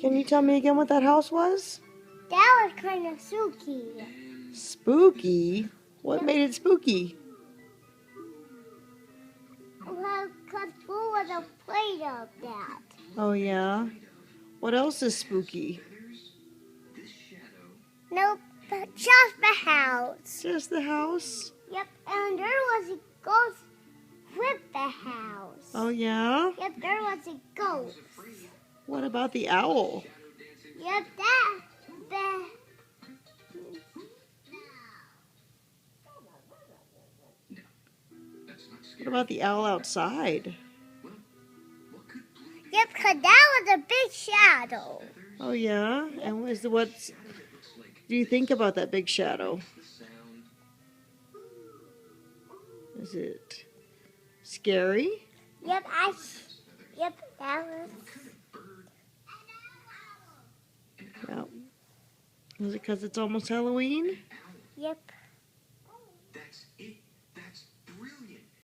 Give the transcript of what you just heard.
Can you tell me again what that house was? That was kind of spooky. Spooky? What made it spooky? Well, because Boo was afraid of that. Oh, yeah? What else is spooky? Nope, but just the house. Just the house? Yep, and there was a ghost with the house. Oh, yeah? Yep, there was a ghost. What about the owl? Yep, What about the owl outside? Yep, because that was a big shadow. Oh, yeah? And what do you think about that big shadow? Is it scary? Yep, that was. Yeah. Is it because it's almost Halloween? Yep.